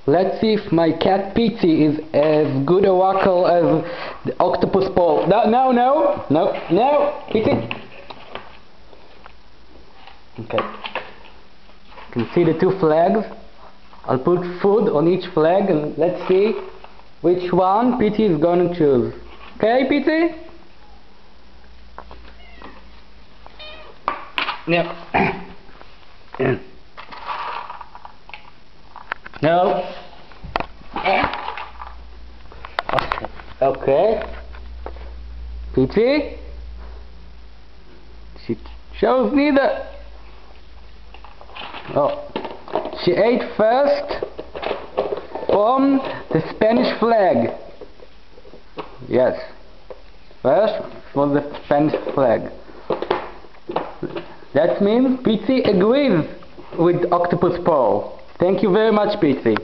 Let's see if my cat Pitzy is as good a wackle as the Octopus Paul. No, Pitzy. Okay. You can see the two flags. I'll put food on each flag and let's see which one Pitzy is going to choose. Okay, Pitzy? No. No. Okay. Pitzy? She chose neither. Oh. She ate first from the Spanish flag. Yes. First was the Spanish flag. That means Pitzy agrees with Octopus Paul. Thank you very much, Pitzy.